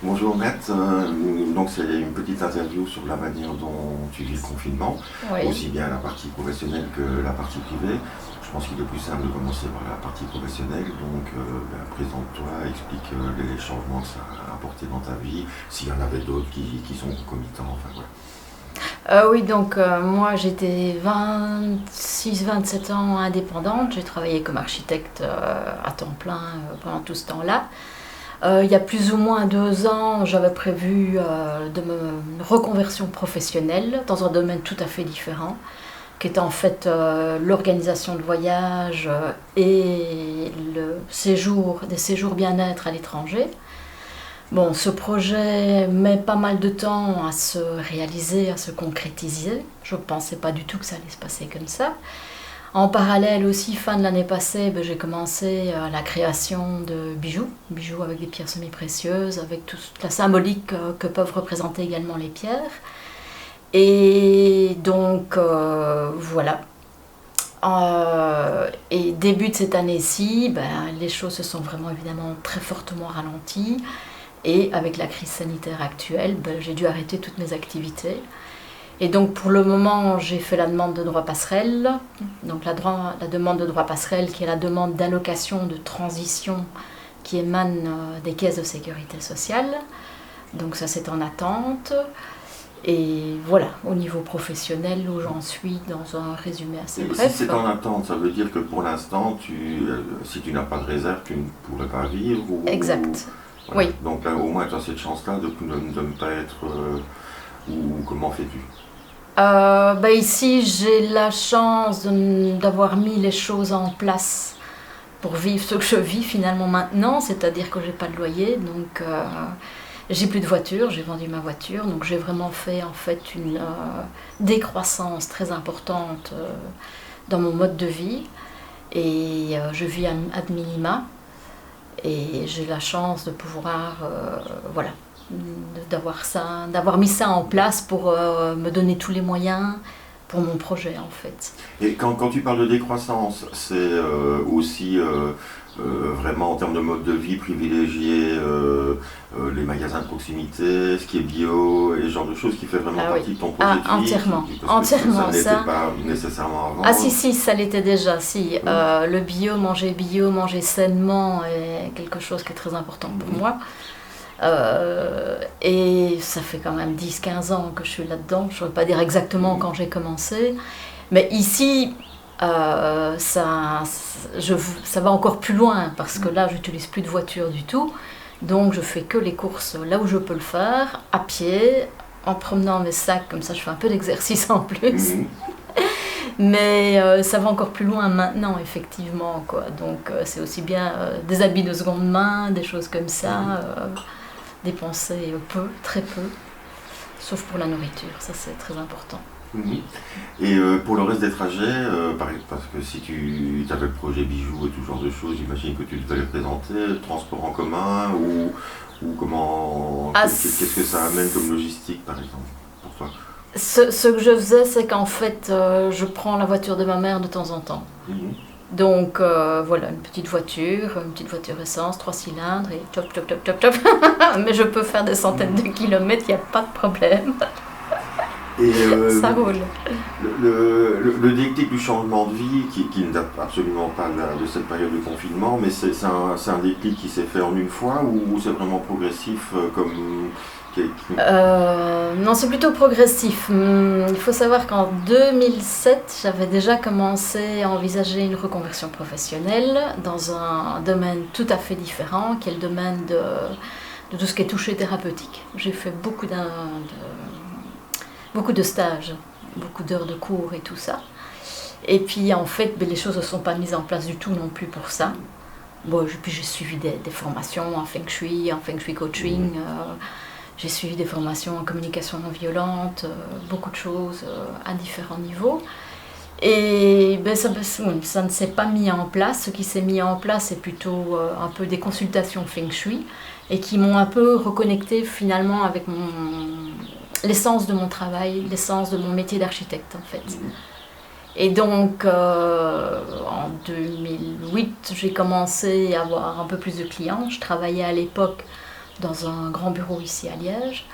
Bonjour Matt, donc c'est une petite interview sur la manière dont tu vis le confinement, Oui. aussi bien la partie professionnelle que la partie privée. Je pense qu'il est plus simple de commencer par la partie professionnelle, donc présente-toi, explique les changements que ça a apporté dans ta vie, s'il y en avait d'autres qui sont concomitants, enfin voilà. Oui, donc moi j'étais 26-27 ans indépendante, j'ai travaillé comme architecte à temps plein pendant tout ce temps-là. Il y a plus ou moins 2 ans, j'avais prévu de me reconversion professionnelle dans un domaine tout à fait différent, qui est en fait l'organisation de voyages et des séjours bien-être à l'étranger. Bon, ce projet met pas mal de temps à se réaliser, à se concrétiser. Je ne pensais pas du tout que ça allait se passer comme ça. En parallèle aussi, fin de l'année passée, j'ai commencé la création de bijoux avec des pierres semi-précieuses, avec toute la symbolique que peuvent représenter également les pierres. Et donc, voilà. Et début de cette année-ci, les choses se sont vraiment évidemment très fortement ralenties. Et avec la crise sanitaire actuelle, j'ai dû arrêter toutes mes activités. Et donc pour le moment, j'ai fait la demande de droit passerelle. Donc la demande de droit passerelle qui est la demande d'allocation de transition qui émane des caisses de sécurité sociale. Donc ça c'est en attente. Et voilà, au niveau professionnel, où j'en suis dans un résumé assez bref. Si c'est en attente, ça veut dire que pour l'instant, si tu n'as pas de réserve, tu ne pourrais pas vivre Exact. Voilà. Oui. Donc là, au moins, tu as cette chance-là de ne pas être... ou comment fais-tu? Ici, j'ai la chance d'avoir mis les choses en place pour vivre ce que je vis finalement maintenant, c'est-à-dire que j'ai pas de loyer, donc j'ai plus de voiture, j'ai vendu ma voiture, donc j'ai vraiment fait en fait une décroissance très importante dans mon mode de vie et je vis ad minima. Et j'ai la chance de pouvoir, voilà, d'avoir mis ça en place pour me donner tous les moyens pour mon projet en fait. Et quand tu parles de décroissance, c'est aussi vraiment en termes de mode de vie privilégier les magasins de proximité, ce qui est bio et ce genre de choses qui fait vraiment partie de ton projet de vie. Entièrement, Parce que entièrement ça n'était pas nécessairement avant. Ah si, ça l'était déjà, si. Le bio, manger sainement est quelque chose qui est très important pour moi. Et ça fait quand même 10-15 ans que je suis là-dedans. Je ne saurais pas dire exactement quand j'ai commencé. Mais ici, ça va encore plus loin parce que là, je n'utilise plus de voiture du tout. Donc, je fais que les courses là où je peux le faire, à pied, en promenant mes sacs. Comme ça, je fais un peu d'exercice en plus. Mais ça va encore plus loin maintenant, effectivement, quoi. Donc, c'est aussi bien des habits de seconde main, des choses comme ça. Dépenser peu, très peu, sauf pour la nourriture, ça c'est très important. Et pour le reste des trajets, parce que si tu avais le projet bijoux et tout genre de choses, j'imagine que tu devais les présenter, transport en commun ou comment, qu'est-ce que ça amène comme logistique par exemple pour toi? Ce que je faisais, c'est qu'en fait, je prends la voiture de ma mère de temps en temps. Donc voilà, une petite voiture essence, 3 cylindres et top. Mais je peux faire des centaines de kilomètres, il n'y a pas de problème. Et ça roule. Le déclic du changement de vie, qui ne date absolument pas de cette période de confinement, mais c'est un déclic qui s'est fait en une fois ou c'est vraiment progressif comme... Non, c'est plutôt progressif. Il faut savoir qu'en 2007, j'avais déjà commencé à envisager une reconversion professionnelle dans un domaine tout à fait différent, qui est le domaine de tout ce qui est touché thérapeutique. J'ai fait beaucoup de stages, beaucoup d'heures de cours et tout ça. Et puis en fait, les choses ne sont pas mises en place du tout non plus pour ça. Bon, puis j'ai suivi des formations en feng shui coaching. J'ai suivi des formations en communication non violente, beaucoup de choses à différents niveaux. Et ça ne s'est pas mis en place. Ce qui s'est mis en place, c'est plutôt un peu des consultations feng shui et qui m'ont un peu reconnecté finalement avec l'essence de mon travail, l'essence de mon métier d'architecte en fait. Et donc en 2008, j'ai commencé à avoir un peu plus de clients. Je travaillais à l'époque dans un grand bureau ici à Liège.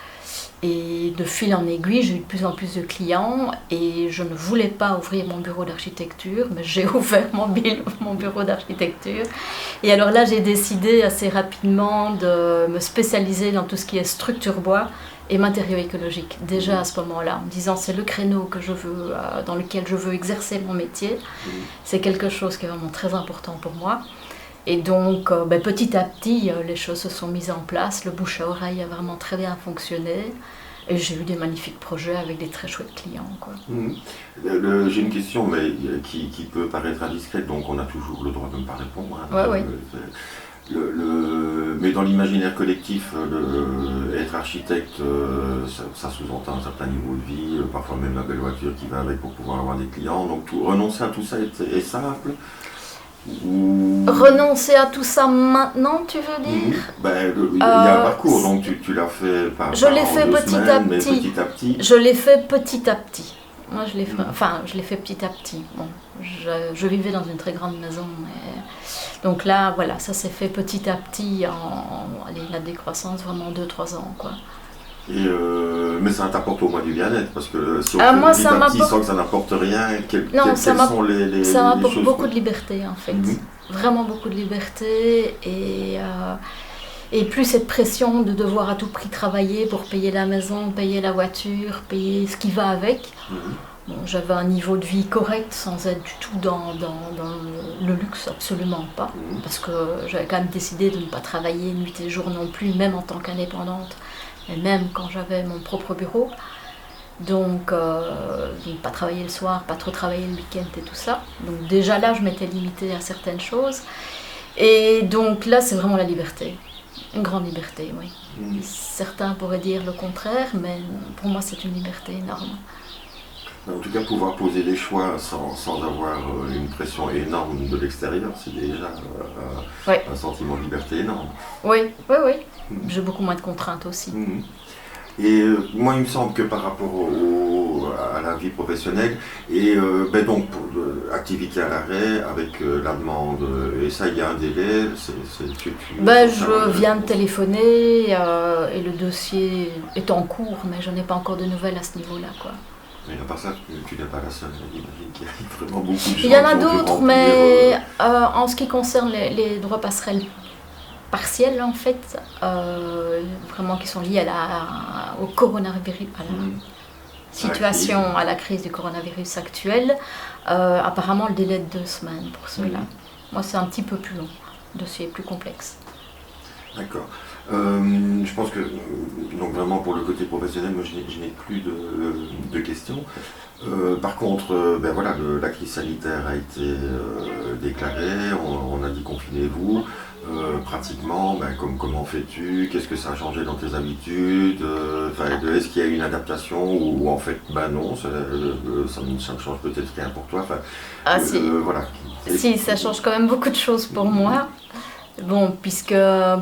Et de fil en aiguille, j'ai eu de plus en plus de clients et je ne voulais pas ouvrir mon bureau d'architecture, mais j'ai ouvert mon bureau d'architecture. Et alors là, j'ai décidé assez rapidement de me spécialiser dans tout ce qui est structure bois et matériaux écologiques. Déjà à ce moment-là, en me disant c'est le créneau que je veux, dans lequel je veux exercer mon métier. C'est quelque chose qui est vraiment très important pour moi. Et donc, petit à petit, les choses se sont mises en place. Le bouche à oreille a vraiment très bien fonctionné. Et j'ai eu des magnifiques projets avec des très chouettes clients, quoi. J'ai une question, mais qui peut paraître indiscrète, donc on a toujours le droit de ne pas répondre. Oui. Mais dans l'imaginaire collectif, être architecte, ça sous-entend un certain niveau de vie, parfois même la belle voiture qui va avec pour pouvoir avoir des clients. Donc renoncer à tout ça est simple. Renoncer à tout ça maintenant, tu veux dire? Il y a un parcours, donc tu l'as fait par je l'ai fait petit à petit. Je l'ai fait petit à petit. Moi, je l'ai fait petit à petit. Bon, je vivais dans une très grande maison. Donc là, voilà, ça s'est fait petit à petit la décroissance, vraiment 2-3 ans, quoi. Mais ça t'apporte au moins du bien-être, parce que si on fait petit à petit sans que ça n'apporte rien, quelles sont les ça m'apporte choses beaucoup de liberté, en fait. Vraiment beaucoup de liberté, et plus cette pression de devoir à tout prix travailler pour payer la maison, payer la voiture, payer ce qui va avec. Bon, j'avais un niveau de vie correct sans être du tout dans le luxe, absolument pas. Parce que j'avais quand même décidé de ne pas travailler nuit et jour non plus, même en tant qu'indépendante. Et même quand j'avais mon propre bureau. Donc pas travailler le soir, pas trop travailler le week-end et tout ça. Donc déjà là, je m'étais limitée à certaines choses. Et donc là, c'est vraiment la liberté. Une grande liberté, oui. Certains pourraient dire le contraire, mais pour moi, c'est une liberté énorme. En tout cas, pouvoir poser les choix sans avoir une pression énorme de l'extérieur, c'est déjà un sentiment de liberté énorme. Oui. J'ai beaucoup moins de contraintes aussi. Et moi, il me semble que par rapport à la vie professionnelle, donc pour activité à l'arrêt, avec la demande, et ça, il y a un délai, je viens de téléphoner et le dossier est en cours, mais je n'ai pas encore de nouvelles à ce niveau-là, quoi. Mais à part ça, tu n'es pas la seule, j'imagine qu'il y a vraiment beaucoup de gens. Il y en a d'autres, mais en ce qui concerne les droits passerelles partiels, en fait, vraiment qui sont liés au coronavirus, à la situation, à la crise du coronavirus actuel, apparemment le délai de 2 semaines pour ceux-là. Moi, c'est un petit peu plus long, le dossier est plus complexe. D'accord. Je pense que, donc vraiment pour le côté professionnel, moi je n'ai plus de questions. Par contre, la crise sanitaire a été déclarée, on a dit confinez-vous. Pratiquement, comment fais-tu? Qu'est-ce que ça a changé dans tes habitudes? Est-ce qu'il y a une adaptation ou en fait, non, ça ne change peut-être rien pour toi. Si, ça change quand même beaucoup de choses pour moi. Bon, puisque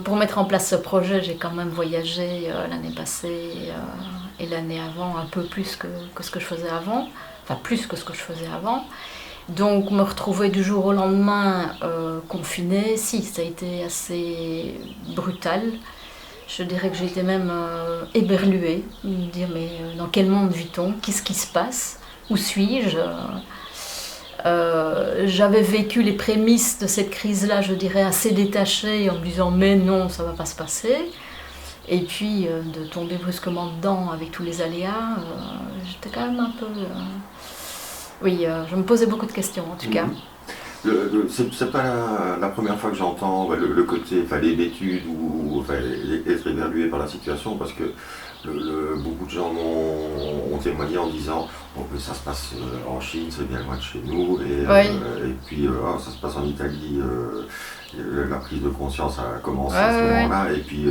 pour mettre en place ce projet, j'ai quand même voyagé l'année passée et l'année avant un peu plus que ce que je faisais avant, enfin plus que ce que je faisais avant. Donc me retrouver du jour au lendemain confinée, si, ça a été assez brutal. Je dirais que j'ai été même éberluée, me dire mais dans quel monde vit-on? Qu'est-ce qui se passe? Où suis-je? J'avais vécu les prémices de cette crise-là, je dirais, assez détachée, en me disant mais non, ça va pas se passer. Et puis de tomber brusquement dedans avec tous les aléas, j'étais quand même un peu... je me posais beaucoup de questions en tout cas. C'est pas la première fois que j'entends le côté l'hébétude ou être évalué par la situation, parce que beaucoup de gens ont témoigné en disant ça se passe en Chine, c'est bien loin de chez nous, et puis ça se passe en Italie, la prise de conscience a commencé à ce moment-là, et puis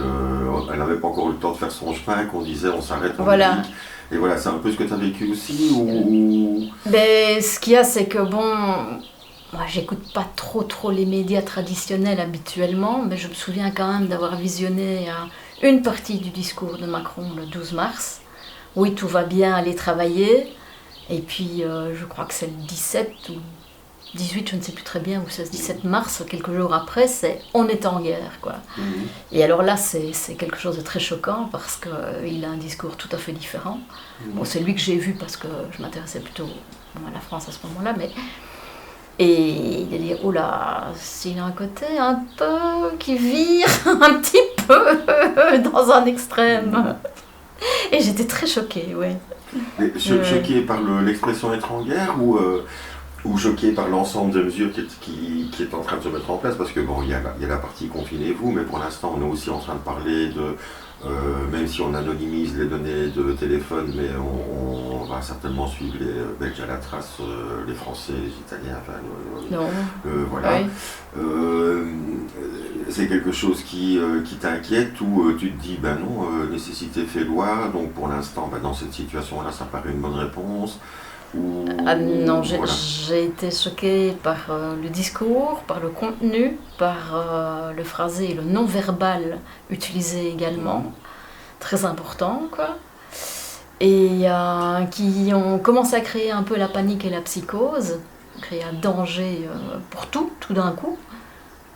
elle n'avait pas encore eu le temps de faire son chemin, qu'on disait on s'arrête en musique. Et voilà, c'est un peu ce que tu as vécu aussi Ce qu'il y a, c'est que moi j'écoute pas trop les médias traditionnels habituellement, mais je me souviens quand même d'avoir visionné une partie du discours de Macron le 12 mars. Oui, tout va bien, aller travailler. Et puis je crois que c'est le 17 ou 18, je ne sais plus très bien, ou 16-17 mars, quelques jours après, c'est « on est en guerre ». Quoi. Et alors là, c'est quelque chose de très choquant parce qu'il a un discours tout à fait différent. Bon, c'est lui que j'ai vu parce que je m'intéressais plutôt à la France à ce moment-là, mais... Et il a dit, oh là, s'il a un côté un peu qui vire un petit peu dans un extrême. Et j'étais très choquée, ouais. Choquée par l'expression être en guerre ou choquée par l'ensemble des mesures qui est en train de se mettre en place? Parce que bon, il y a la partie confinez-vous, mais pour l'instant, on est aussi en train de parler de... même si on anonymise les données de téléphone, mais on va certainement suivre les Belges à la trace, les Français, les Italiens, enfin, voilà. Oui. C'est quelque chose qui t'inquiète ou tu te dis, ben non, nécessité fait loi, donc pour l'instant, dans cette situation-là, ça paraît une bonne réponse. Non, j'ai été choquée par le discours, par le contenu, par le phrasé et le non-verbal utilisé également, très important, quoi. Et qui ont commencé à créer un peu la panique et la psychose, créer un danger pour tout d'un coup.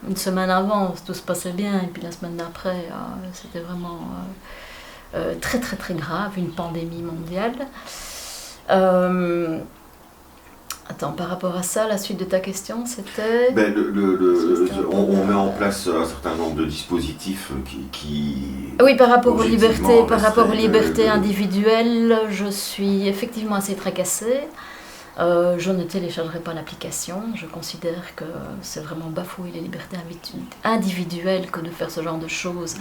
Une semaine avant, tout se passait bien, et puis la semaine d'après, c'était vraiment très très très grave, une pandémie mondiale. Attends, par rapport à ça, la suite de ta question, c'était... On met en place un certain nombre de dispositifs qui oui, par rapport aux libertés individuelles, je suis effectivement assez tracassée. Je ne téléchargerai pas l'application. Je considère que c'est vraiment bafouer les libertés individuelles que de faire ce genre de choses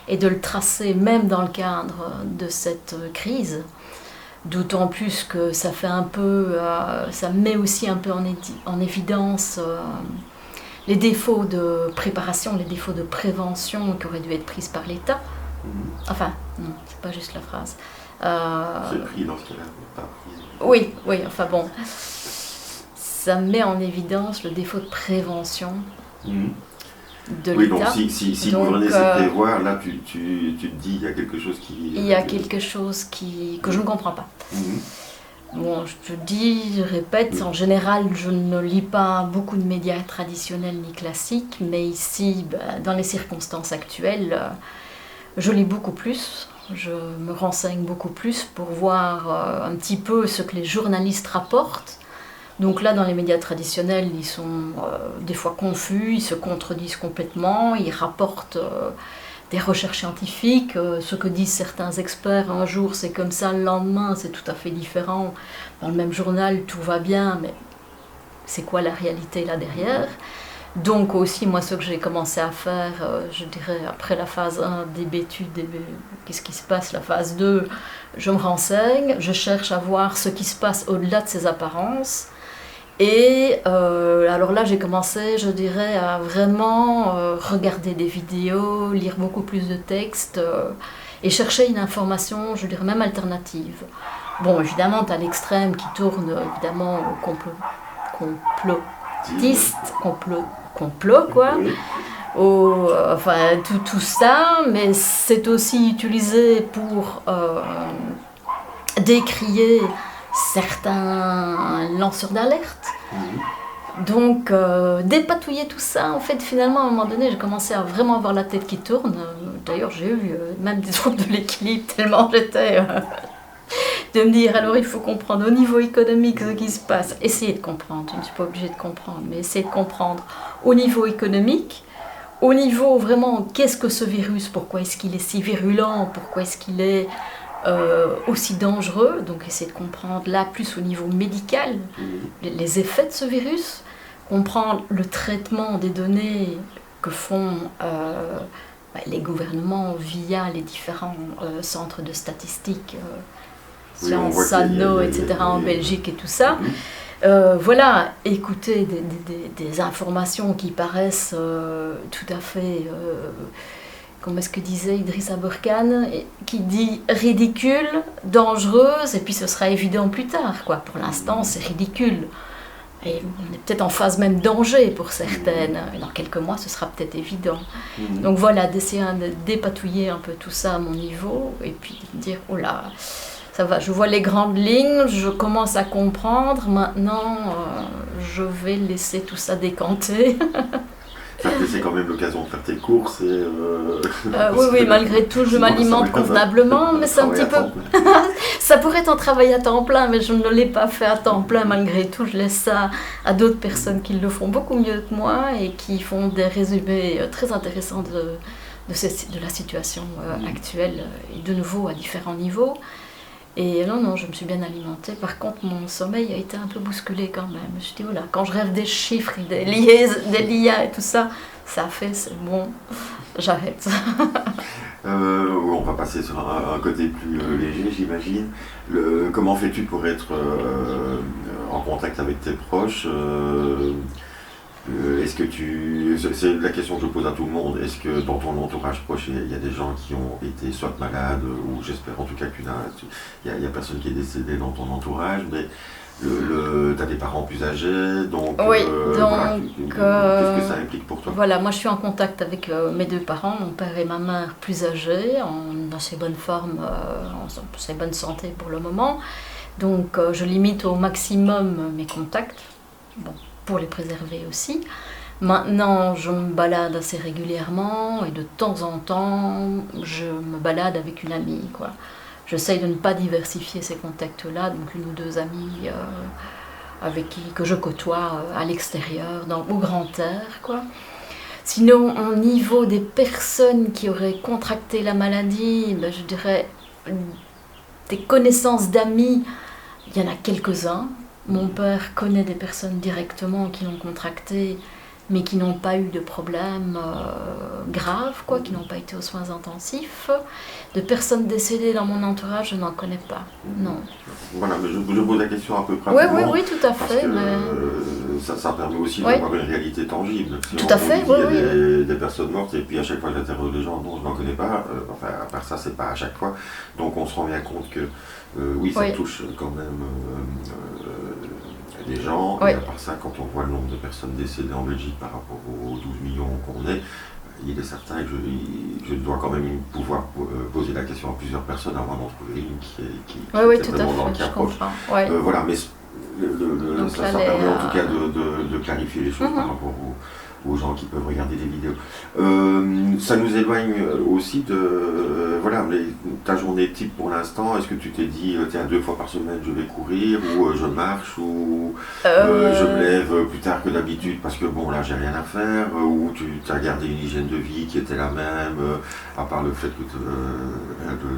et de le tracer même dans le cadre de cette crise. D'autant plus que ça fait un peu, ça met aussi un peu en évidence les défauts de préparation, les défauts de prévention qui auraient dû être prises par l'État. Enfin, non, c'est pas juste la phrase. C'est pris dans ce cas-là, pas pris. Oui, enfin bon. Ça met en évidence le défaut de prévention de l'État. Oui, donc si le gouvernement essaie de prévoir, là tu te dis il y a quelque chose qui... Il y a quelque chose que je ne comprends pas. Bon, je te dis, je répète, en général, je ne lis pas beaucoup de médias traditionnels ni classiques, mais ici, dans les circonstances actuelles, je lis beaucoup plus. Je me renseigne beaucoup plus pour voir un petit peu ce que les journalistes rapportent. Donc là, dans les médias traditionnels, ils sont des fois confus, ils se contredisent complètement, ils rapportent des recherches scientifiques, ce que disent certains experts, un jour c'est comme ça, le lendemain c'est tout à fait différent. Dans le même journal, tout va bien, mais c'est quoi la réalité là derrière? Donc aussi, moi, ce que j'ai commencé à faire, je dirais, après la phase 1, qu'est-ce qui se passe, la phase 2, je me renseigne, je cherche à voir ce qui se passe au-delà de ces apparences. Et alors là, j'ai commencé, je dirais, à vraiment regarder des vidéos, lire beaucoup plus de textes et chercher une information, je dirais même alternative. Bon, évidemment, tu as l'extrême qui tourne, évidemment, au complot, quoi. Enfin, tout ça, mais c'est aussi utilisé pour décrier certains lanceurs d'alerte. Donc, dépatouiller tout ça, en fait, finalement, à un moment donné, j'ai commencé à vraiment avoir la tête qui tourne. D'ailleurs, j'ai eu même des troubles de l'équilibre, tellement j'étais... de me dire, alors il faut comprendre au niveau économique ce qui se passe. Essayez de comprendre, je ne suis pas obligée de comprendre, mais essayez de comprendre au niveau économique, au niveau vraiment, qu'est-ce que ce virus, pourquoi est-ce qu'il est si virulent, pourquoi est-ce qu'il est aussi dangereux, donc essayez de comprendre là plus au niveau médical les effets de ce virus, comprendre le traitement des données que font les gouvernements via les différents centres de statistiques, Sciences, Anno, etc. en Belgique et tout ça. Voilà, écouter des informations qui paraissent tout à fait... comment est-ce que disait Idriss Aberkane, qui dit ridicule, dangereuse, et puis ce sera évident plus tard, quoi. Pour l'instant, c'est ridicule. Et on est peut-être en phase même danger pour certaines. Et dans quelques mois, ce sera peut-être évident. Donc voilà, d'essayer de dépatouiller un peu tout ça à mon niveau, et puis de me dire, oh là, ça va, je vois les grandes lignes, je commence à comprendre. Maintenant, je vais laisser tout ça décanter. Ça te laisse quand même l'occasion de faire tes courses et... Oui, malgré tout, je m'alimente convenablement, mais c'est un petit peu... Ça pourrait être un travail à temps plein, mais je ne l'ai pas fait à temps plein malgré tout. Je laisse ça à d'autres personnes qui le font beaucoup mieux que moi et qui font des résumés très intéressants de la situation actuelle et de nouveau à différents niveaux. Et non, je me suis bien alimentée. Par contre, mon sommeil a été un peu bousculé quand même. Je me suis dit, voilà, quand je rêve des chiffres, des liens et tout ça, ça fait, c'est bon, j'arrête. On va passer sur un côté plus léger, j'imagine. Comment fais-tu pour être en contact avec tes proches est-ce que c'est la question que je pose à tout le monde, est-ce que dans ton entourage proche, il y a des gens qui ont été soit malades, ou j'espère en tout cas qu'il y a personne qui est décédé dans ton entourage, mais tu as des parents plus âgés, donc, oui, voilà, qu'est-ce que ça implique pour toi? Voilà, moi je suis en contact avec mes deux parents, mon père et ma mère plus âgés, en assez bonne forme, en assez bonne santé pour le moment, donc je limite au maximum mes contacts. Bon, pour les préserver aussi. Maintenant, je me balade assez régulièrement et de temps en temps, je me balade avec une amie, quoi. J'essaye de ne pas diversifier ces contacts-là, donc une ou deux amies que je côtoie à l'extérieur, au grand air, quoi. Sinon, au niveau des personnes qui auraient contracté la maladie, je dirais des connaissances d'amis, il y en a quelques-uns. Mon père connaît des personnes directement qui l'ont contracté, mais qui n'ont pas eu de problème grave, quoi, qui n'ont pas été aux soins intensifs. De personnes décédées dans mon entourage, je n'en connais pas, non. Voilà, mais je pose la question à peu près rapidement. Oui, tout à fait. Ça permet aussi d'avoir une réalité tangible. Si tout à fait, il y a des personnes mortes, et puis à chaque fois j'interroge les gens, non, je n'en connais pas, enfin, à part ça, c'est pas à chaque fois. Donc on se rend bien compte que, oui, ça touche quand même des gens, et à part ça, quand on voit le nombre de personnes décédées en Belgique par rapport aux 12 millions qu'on est, il est certain que je dois quand même pouvoir poser la question à plusieurs personnes avant d'en trouver une qui est tout vraiment à dans le fait, cas proche. Voilà, mais ça permet en tout cas de clarifier les choses par rapport aux gens qui peuvent regarder des vidéos. Ça nous éloigne aussi de ta journée type pour l'instant. Est-ce que tu t'es dit, tiens, 2 fois par semaine je vais courir, ou je marche, ou je me lève plus tard que d'habitude parce que bon, là j'ai rien à faire, ou tu as gardé une hygiène de vie qui était la même, à part le fait que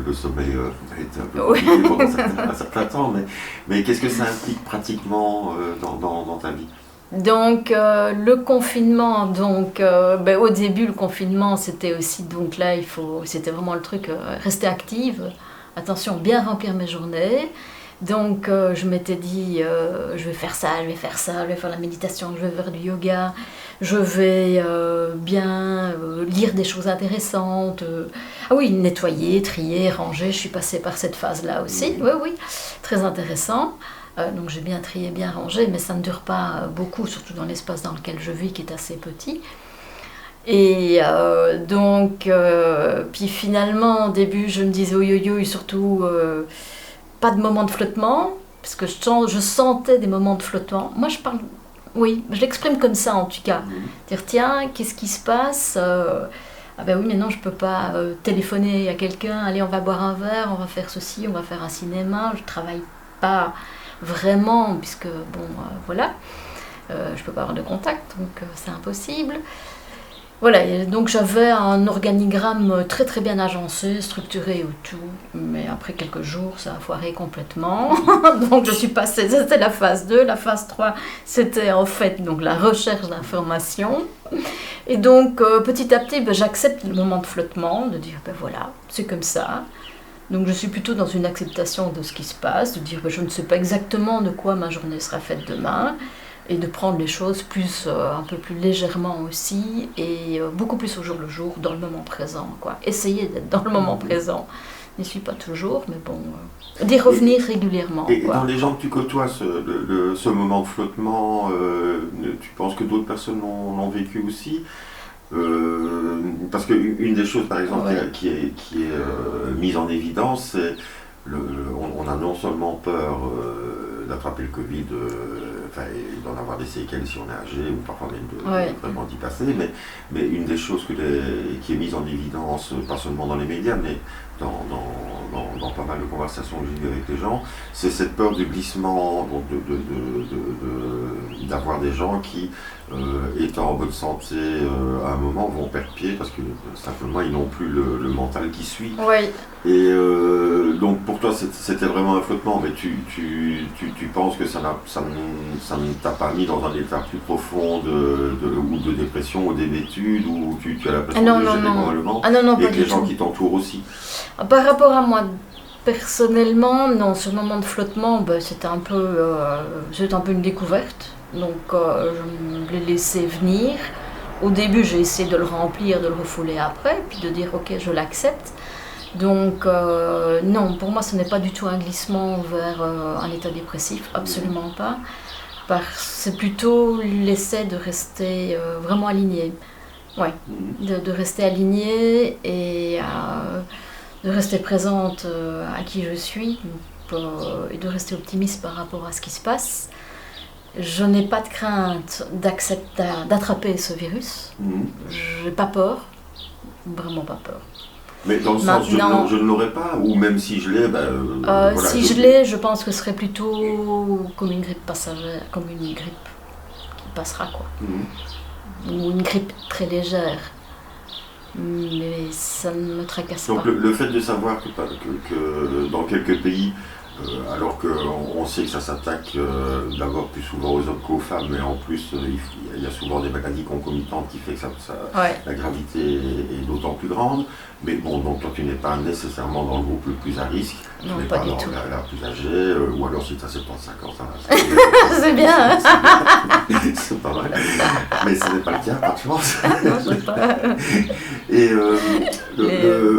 le sommeil était un peu compliqué pendant un certain temps, mais qu'est-ce que ça implique pratiquement dans ta vie? Donc le confinement, au début le confinement c'était aussi, donc là c'était vraiment le truc, rester active, attention, bien remplir mes journées. Donc je m'étais dit, je vais faire ça, je vais faire la méditation, je vais faire du yoga, je vais bien lire des choses intéressantes, nettoyer, trier, ranger, je suis passée par cette phase-là aussi, oui, très intéressant. Donc j'ai bien trié, bien rangé, mais ça ne dure pas beaucoup, surtout dans l'espace dans lequel je vis, qui est assez petit. Et puis finalement, au début, je me disais oui, surtout pas de moment de flottement, parce que je sentais des moments de flottement. Moi, je l'exprime comme ça en tout cas. Dire, tiens, qu'est-ce qui se passe oui, mais non, je peux pas téléphoner à quelqu'un, allez, on va boire un verre, on va faire ceci, on va faire un cinéma, je travaille pas vraiment, puisque je peux pas avoir de contact, donc c'est impossible. Voilà, et donc j'avais un organigramme très très bien agencé, structuré et tout, mais après quelques jours ça a foiré complètement. Donc je suis passée, c'était la phase 2, la phase 3 c'était en fait donc la recherche d'informations. Et donc petit à petit j'accepte le moment de flottement, de dire voilà, c'est comme ça. Donc je suis plutôt dans une acceptation de ce qui se passe, de dire je ne sais pas exactement de quoi ma journée sera faite demain, et de prendre les choses un peu plus légèrement aussi, et beaucoup plus au jour le jour, dans le moment présent, quoi. Essayer d'être dans le moment présent. Je n'y suis pas toujours, mais bon, d'y revenir régulièrement. Et dans les gens que tu côtoies, ce moment de flottement, tu penses que d'autres personnes l'ont vécu aussi? Parce qu'une des choses, par exemple, qui est mise en évidence, c'est on a non seulement peur d'attraper le Covid, et d'en avoir des séquelles si on est âgé, ou parfois même vraiment d'y passer, mais une des choses qui est mise en évidence, pas seulement dans les médias, mais dans pas mal de conversations que j'ai eues avec les gens, c'est cette peur du glissement, donc d'avoir des gens qui, étant en bonne santé à un moment, vont perdre pied parce que simplement ils n'ont plus le mental qui suit. Oui. Et donc pour toi c'était vraiment un flottement, mais tu penses que ça ne t'a pas mis dans un état plus profond ou de dépression ou d'hébétude, ou tu as l'impression de gérer probablement, et que les gens qui t'entourent aussi? Par rapport à moi personnellement, non, ce moment de flottement, c'était un peu une découverte. Donc je me l'ai laissé venir. Au début, j'ai essayé de le remplir, de le refouler après, puis de dire ok, je l'accepte. Donc non, pour moi, ce n'est pas du tout un glissement vers un état dépressif, absolument pas. C'est plutôt l'essai de rester vraiment aligné. Ouais, de rester aligné et de rester présente à qui je suis et de rester optimiste par rapport à ce qui se passe. Je n'ai pas de crainte d'attraper ce virus. Je n'ai pas peur, vraiment pas peur. Mais dans le sens, je ne l'aurais pas, ou même si je l'ai, si je l'ai, je pense que ce serait plutôt comme une grippe passagère, comme une grippe qui passera, quoi. Ou une grippe très légère. Mais ça ne me tracasse pas. Donc le fait de savoir que dans quelques pays, alors qu'on sait que ça s'attaque d'abord plus souvent aux hommes qu'aux femmes, mais en plus il y a souvent des maladies concomitantes qui fait que la gravité est d'autant plus grande. Mais bon, donc toi tu n'es pas nécessairement dans le groupe le plus à risque, tu n'es pas dans la plus âgée, ou alors si tu as 75 ans, c'est bien. C'est pas mal. Mais ce n'est pas le cas, pas de chance. Non, je sais pas. Et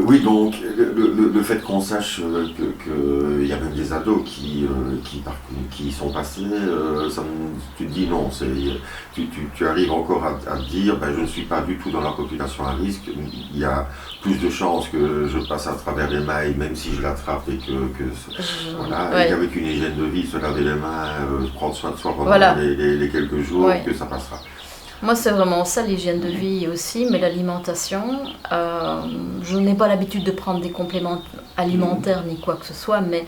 oui, donc le fait qu'on sache qu'il y a même des ados qui sont passés, tu te dis non, tu arrives encore à te dire je ne suis pas du tout dans la population à risque, il y a plus de chances que je passe à travers les mailles, même si je l'attrape, et et qu'avec une hygiène de vie, se laver les mains, prendre soin de soi pendant les quelques jours, que ça passera. Moi, c'est vraiment ça, l'hygiène de vie aussi, mais l'alimentation, je n'ai pas l'habitude de prendre des compléments alimentaires ni quoi que ce soit, mais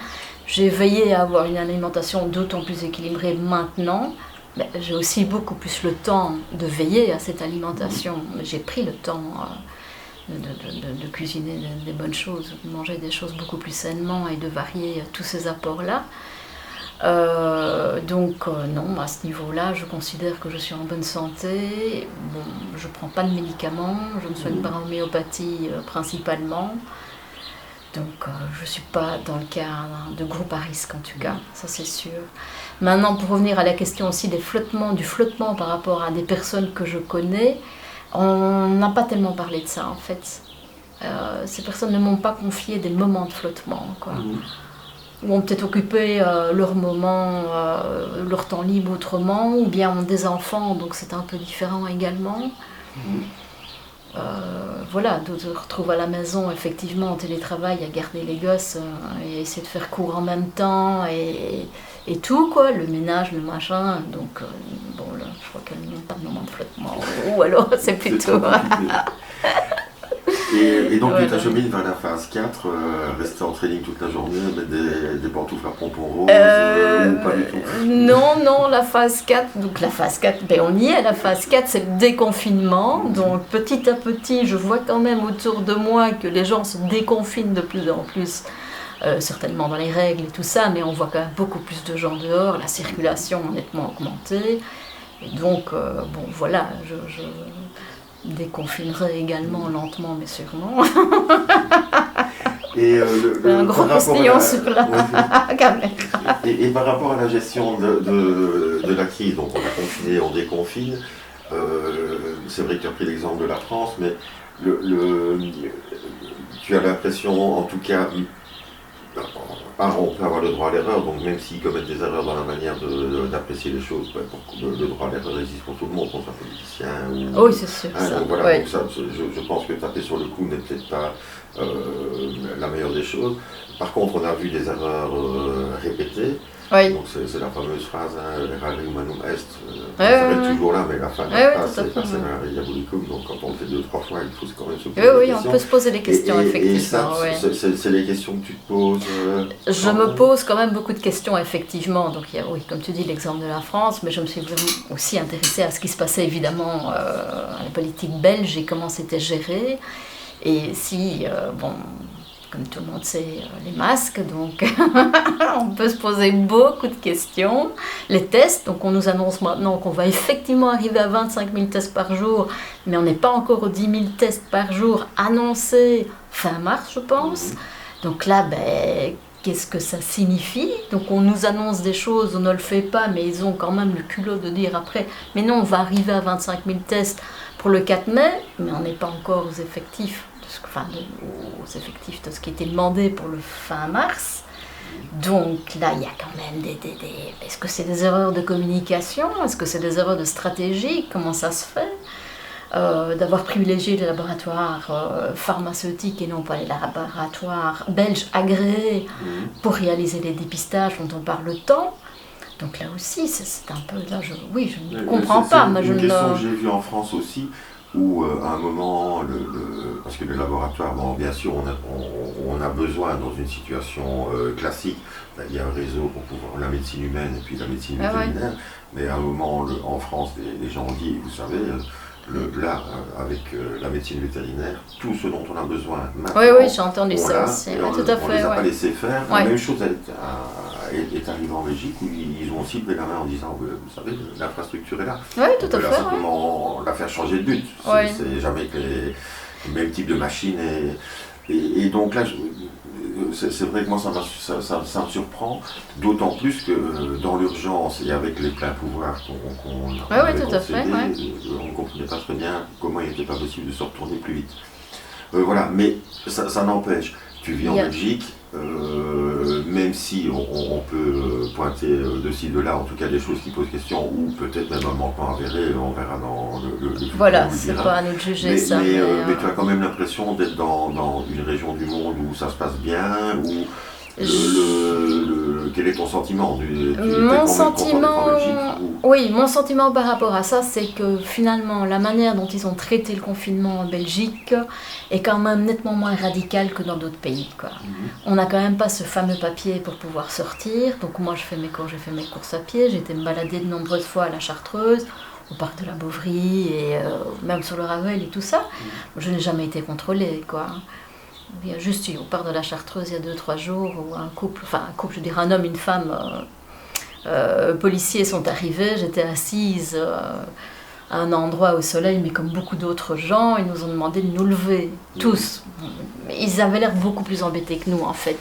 j'ai veillé à avoir une alimentation d'autant plus équilibrée maintenant. Mais j'ai aussi beaucoup plus le temps de veiller à cette alimentation. J'ai pris le temps de cuisiner des bonnes choses, de manger des choses beaucoup plus sainement et de varier tous ces apports-là. Non, à ce niveau-là, je considère que je suis en bonne santé. Bon, je ne prends pas de médicaments, je ne soigne pas en homéopathie principalement. Donc je ne suis pas dans le cas de groupe à risque en tout cas, ça c'est sûr. Maintenant, pour revenir à la question aussi du flottement par rapport à des personnes que je connais, on n'a pas tellement parlé de ça en fait. Ces personnes ne m'ont pas confié des moments de flottement, quoi. Ou ont peut-être occupé leur moment, leur temps libre autrement, ou bien ont des enfants, donc c'est un peu différent également. D'autres se retrouvent à la maison, effectivement, en télétravail, à garder les gosses et à essayer de faire cours en même temps et tout, quoi, le ménage, le machin. Donc, là, je crois qu'elles n'ont pas de moment de flottement. Ou alors, c'est plutôt. Et donc, tu t'achemines vers la phase 4, rester en training toute la journée, mettre des pantoufles à pompons roses, ou pas du tout? Non, la phase 4, donc la phase 4, on y est, la phase 4, c'est le déconfinement. Donc, petit à petit, je vois quand même autour de moi que les gens se déconfinent de plus en plus, certainement dans les règles et tout ça, mais on voit quand même beaucoup plus de gens dehors, la circulation a nettement augmenté. Et donc, je déconfinerai également lentement mais sûrement. Et un gros postillon sur la caméra. Et par rapport à la gestion de la crise, donc on a confiné, on déconfine, c'est vrai que tu as pris l'exemple de la France, mais tu as l'impression, en tout cas, on peut avoir le droit à l'erreur, donc même s'ils commettent des erreurs dans la manière d'apprécier les choses, le droit à l'erreur existe pour tout le monde, qu'on soit politicien ou... Oui, c'est sûr. Donc voilà, donc ça, je pense que taper sur le coup n'est peut-être pas la meilleure des choses. Par contre, on a vu des erreurs répétées. Oui. Donc c'est la fameuse phrase, hein, errare humanum est, Ouais, ça va ouais, être toujours là, mais la fin de ouais, la phrase, tout à c'est fait, persevere diabolicum, donc quand on le fait 2 ou 3 fois, il faut quand même se poser oui, des oui, on questions. peut se poser des questions, effectivement. Et ça, Oui. c'est les questions que tu te poses Je me pose quand même beaucoup de questions, effectivement. Donc, il y a, oui, comme tu dis, l'exemple de la France, mais je me suis aussi intéressée à ce qui se passait, évidemment, à la politique belge et comment c'était géré. Et si, bon, comme tout le monde sait, les masques, donc on peut se poser beaucoup de questions. Les tests, donc on nous annonce maintenant qu'on va effectivement arriver à 25 000 tests par jour, mais on n'est pas encore aux 10 000 tests par jour annoncés fin mars, je pense. Donc là, ben, qu'est-ce que ça signifie? Donc on nous annonce des choses, on ne le fait pas, mais ils ont quand même le culot de dire après, mais non, on va arriver à 25 000 tests pour le 4 mai, mais on n'est pas encore aux effectifs. Enfin, aux effectifs de ce qui était demandé pour le fin mars. Donc là, il y a quand même Est-ce que c'est des erreurs de communication? Est-ce que c'est des erreurs de stratégie? Comment ça se fait? D'avoir privilégié les laboratoires pharmaceutiques et non pas les laboratoires belges agréés pour réaliser les dépistages dont on parle tant. Donc là aussi, c'est un peu... Là, je ne comprends pas. C'est une question que j'ai vue en France aussi, où à un moment, parce que le laboratoire, bon, bien sûr, on a besoin dans une situation classique, il y a un réseau pour pouvoir la médecine humaine et puis la médecine vétérinaire, mais à un moment, en France, les gens ont dit, vous savez, là, avec la médecine vétérinaire, tout ce dont on a besoin maintenant, oui, j'ai entendu ça aussi. Tout à fait, on ne les a pas laissé faire. La même chose est arrivée en Belgique, où ils ont aussi levé la main en disant, vous savez, l'infrastructure est là. Oui, tout à fait. On peut simplement la faire changer de but. C'est jamais que les mêmes types de machines. Et donc là, c'est vrai que moi, ça me surprend, d'autant plus que dans l'urgence et avec les pleins pouvoirs qu'on avait concédés, on ne comprenait pas très bien comment il n'était pas possible de se retourner plus vite. Voilà, mais ça n'empêche. Tu vis en Belgique, même si on peut pointer de ci, de là, en tout cas des choses qui posent question, ou peut-être même un manquement avéré, on verra dans le futur. Voilà, c'est pas à nous de juger ça. Mais tu as quand même l'impression d'être dans une région du monde où ça se passe bien, où quel est ton sentiment? Mon sentiment, oui, mon sentiment par rapport à ça, c'est que finalement, la manière dont ils ont traité le confinement en Belgique est quand même nettement moins radicale que dans d'autres pays, quoi. On n'a quand même pas ce fameux papier pour pouvoir sortir. Donc moi, j'ai fait mes courses à pied, j'ai été me balader de nombreuses fois à la Chartreuse, au parc de la Beauvrie et même sur le Ravel et tout ça. Je n'ai jamais été contrôlée, quoi. Il y a juste eu au parc de la Chartreuse il y a 2-3 jours où un couple, je veux dire un homme, une femme, policiers sont arrivés, j'étais assise à un endroit au soleil, mais comme beaucoup d'autres gens, ils nous ont demandé de nous lever, tous. Ils avaient l'air beaucoup plus embêtés que nous en fait.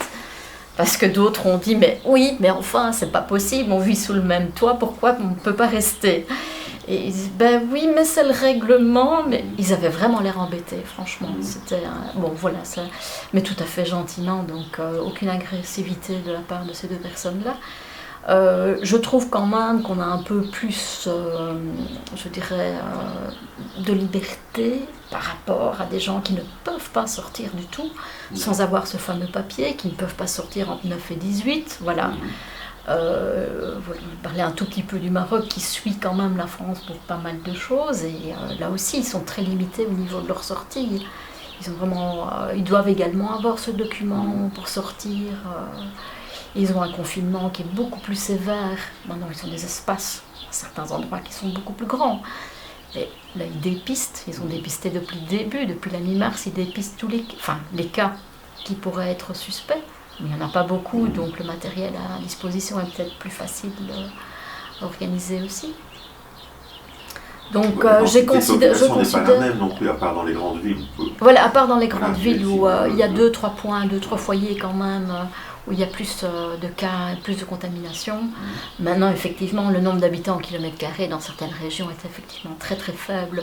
Parce que d'autres ont dit, mais oui, mais enfin, c'est pas possible, on vit sous le même toit, pourquoi on ne peut pas rester? Et ils disent, ben oui, mais c'est le règlement. Mais ils avaient vraiment l'air embêtés, franchement. C'était bon, voilà, ça, mais tout à fait gentiment, donc aucune agressivité de la part de ces deux personnes-là. Je trouve quand même qu'on a un peu plus, je dirais, de liberté par rapport à des gens qui ne peuvent pas sortir du tout, sans avoir ce fameux papier, qui ne peuvent pas sortir entre 9 et 18, voilà. Je parlais un tout petit peu du Maroc qui suit quand même la France pour pas mal de choses et là aussi ils sont très limités au niveau de leur sortie. Ils doivent également avoir ce document pour sortir. Ils ont un confinement qui est beaucoup plus sévère. Maintenant ils ont des espaces à certains endroits qui sont beaucoup plus grands. Et là ils dépistent, ils ont dépisté depuis le début, depuis la mi-mars, ils dépistent tous les cas qui pourraient être suspects. Mais il n'y en a pas beaucoup, donc le matériel à disposition est peut-être plus facile à organiser aussi. Donc je considère... n'est pas la même non plus, à part dans les grandes villes. Voilà, à part dans les grandes villes où il y a 2-3 points, 2-3 foyers quand même, où il y a plus de cas, plus de contamination. Maintenant, effectivement, le nombre d'habitants au kilomètre carré dans certaines régions est effectivement très très faible.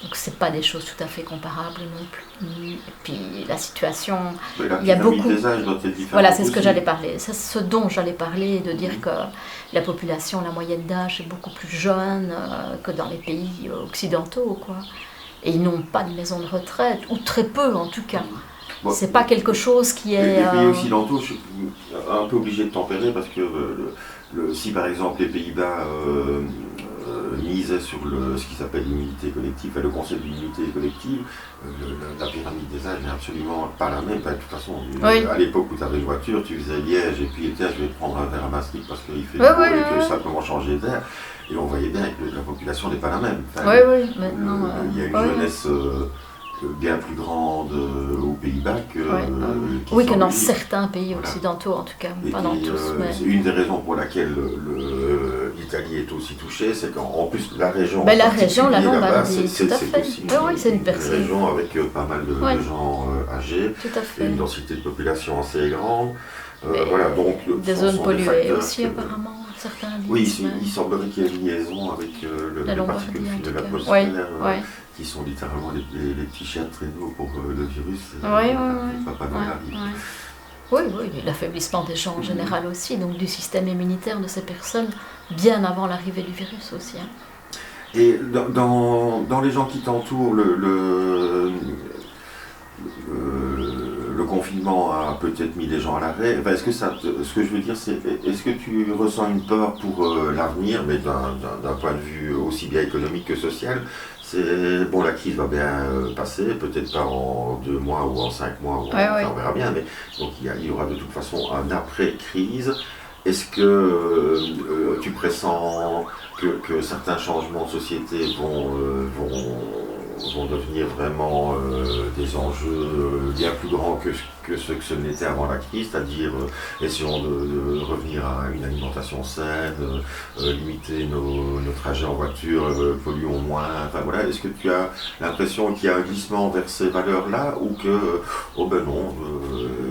Donc c'est pas des choses tout à fait comparables non plus. Et puis la situation, il y a beaucoup. Voilà, c'est ce que j'allais parler. C'est ce dont j'allais parler, de dire que la population, la moyenne d'âge est beaucoup plus jeune que dans les pays occidentaux, quoi. Et ils n'ont pas de maison de retraite, ou très peu en tout cas. Bon, C'est pas quelque chose qui est... les pays occidentaux, je suis un peu obligé de tempérer parce que si par exemple les Pays-Bas misaient sur ce qui s'appelle l'immunité collective, le concept d'immunité collective, la pyramide des âges n'est absolument pas la même. De toute façon, à l'époque où tu avais une voiture, tu faisais Liège et puis tiens, je vais te prendre un verre à Maastricht parce qu'il fait beau et que simplement changer d'air. Et on voyait bien que la population n'est pas la même. Enfin, il y a une jeunesse bien plus grande aux Pays-Bas que... que dans certains pays occidentaux, en tout cas, pas dans tous. C'est une des raisons pour laquelle l'Italie est aussi touchée, c'est qu'en plus la région... la région, la Lombardie, c'est tout à fait. aussi c'est une région avec pas mal de gens âgés, et une densité de population assez grande. Donc, des zones polluées aussi, apparemment. Certains disent, oui, il semblerait qu'il y ait une liaison avec les particules fines de l'atmosphère, qui sont littéralement les petits chiens de traîneau pour le virus. Oui, l'affaiblissement des gens en général aussi, donc du système immunitaire de ces personnes, bien avant l'arrivée du virus aussi. Hein. Et dans les gens qui t'entourent, le confinement a peut-être mis les gens à l'arrêt. Est-ce que ce que je veux dire, c'est est-ce que tu ressens une peur pour l'avenir, mais d'un point de vue aussi bien économique que social? La crise va bien passer, peut-être pas en 2 mois ou en 5 mois, on verra bien, mais donc il y aura de toute façon un après-crise. Est-ce que tu pressens que certains changements de société vont devenir vraiment des enjeux bien plus grands que ce n'était avant la crise, c'est-à-dire essayons de revenir à une alimentation saine, limiter nos trajets en voiture, polluons moins, est-ce que tu as l'impression qu'il y a un glissement vers ces valeurs-là ou que, non,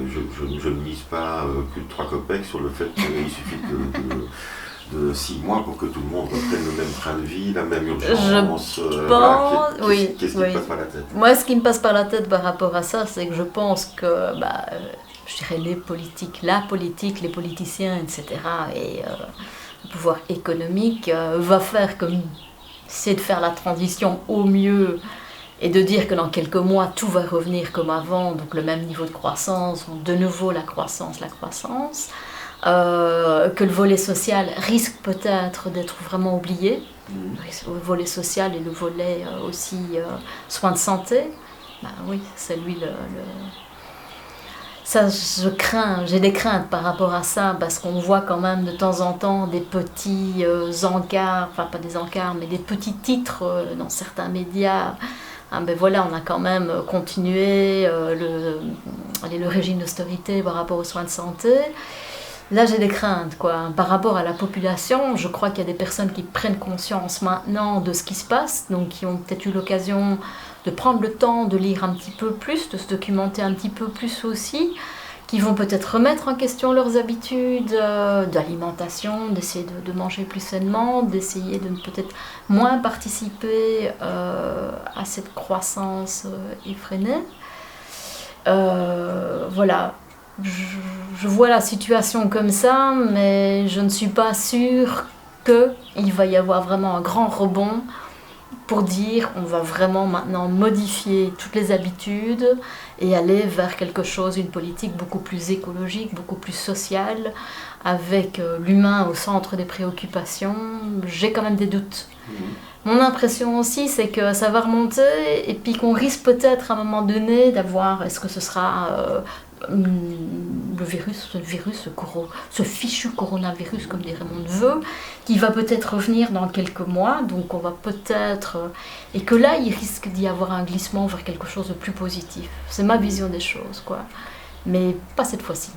je ne mise pas plus de 3 copecs sur le fait qu'il suffit de 6 mois pour que tout le monde reprenne le même train de vie, la même urgence. Qu'est-ce qui te passe par la tête? Moi, ce qui me passe par la tête par rapport à ça, c'est que je pense que, je dirais la politique, les politiciens, etc., et le pouvoir économique va faire comme c'est de faire la transition au mieux et de dire que dans quelques mois, tout va revenir comme avant, donc le même niveau de croissance, de nouveau la croissance. Que le volet social risque peut-être d'être vraiment oublié, le volet social et le volet aussi soins de santé, c'est lui ça j'ai des craintes par rapport à ça, parce qu'on voit quand même de temps en temps des petits encarts, enfin pas des encarts, mais des petits titres dans certains médias. On a quand même continué le régime d'austérité par rapport aux soins de santé. Là, j'ai des craintes, par rapport à la population. Je crois qu'il y a des personnes qui prennent conscience maintenant de ce qui se passe, donc qui ont peut-être eu l'occasion de prendre le temps de lire un petit peu plus, de se documenter un petit peu plus aussi, qui vont peut-être remettre en question leurs habitudes d'alimentation, d'essayer de manger plus sainement, d'essayer de peut-être moins participer à cette croissance effrénée. Je vois la situation comme ça, mais je ne suis pas sûre qu'il va y avoir vraiment un grand rebond pour dire on va vraiment maintenant modifier toutes les habitudes et aller vers quelque chose, une politique beaucoup plus écologique, beaucoup plus sociale, avec l'humain au centre des préoccupations. J'ai quand même des doutes. Mon impression aussi, c'est que ça va remonter et puis qu'on risque peut-être à un moment donné d'avoir, est-ce que ce sera ce fichu coronavirus, comme dirait mon neveu, qui va peut-être revenir dans quelques mois, donc on va peut-être... et que là, il risque d'y avoir un glissement vers quelque chose de plus positif. C'est ma vision des choses, mais pas cette fois-ci.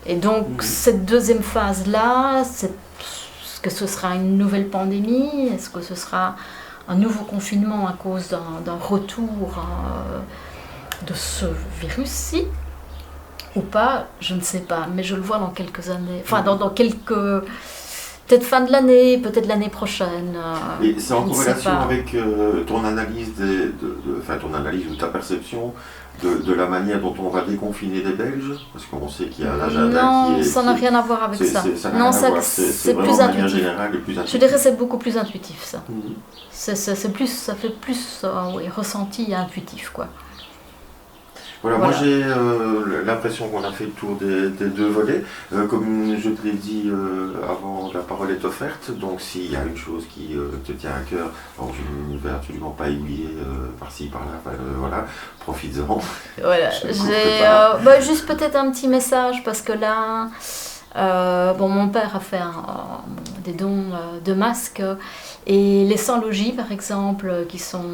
Et donc, cette deuxième phase-là, est-ce que ce sera une nouvelle pandémie? Est-ce que ce sera un nouveau confinement à cause d'un retour de ce virus-ci ou pas? Je ne sais pas, mais je le vois dans quelques années. Enfin, dans quelques... Peut-être fin de l'année, peut-être l'année prochaine. Et c'est en corrélation avec ton analyse, ton analyse ou ta perception de la manière dont on va déconfiner les Belges? Parce qu'on sait qu'il y a un agenda qui est... Non, ça n'a rien à voir avec ça. C'est plus intuitif. Générale, plus intuitif. Je dirais que c'est beaucoup plus intuitif, ça. Ça fait plus ressenti et intuitif, Voilà, Voilà. moi j'ai l'impression qu'on a fait le tour des deux volets. Comme je te l'ai dit avant, la parole est offerte. Donc s'il y a une chose qui te tient à cœur, alors je ne vais absolument pas aiguiller par-ci, par-là, voilà, profites-en. Voilà, Je ne j'ai couperai pas. juste peut-être un petit message parce que là, bon, mon père a fait des dons de masques et les sans-logis, par exemple, qui sont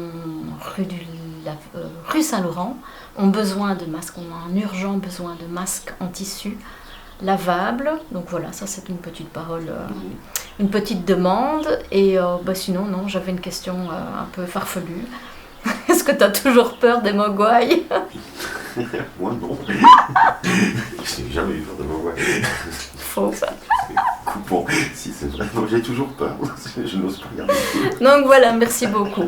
rue Saint-Laurent, ont besoin de masques, ont un urgent besoin de masques en tissu lavables. Donc voilà, ça c'est une petite parole, une petite demande. Et sinon, non, j'avais une question un peu farfelue. Est-ce que tu as toujours peur des mogwais? Moi non. Je n'ai jamais eu peur de m'envoyer. Faux. Coupons. Si c'est vrai, non, j'ai toujours peur. Je n'ose pas regarder. Donc voilà, merci beaucoup.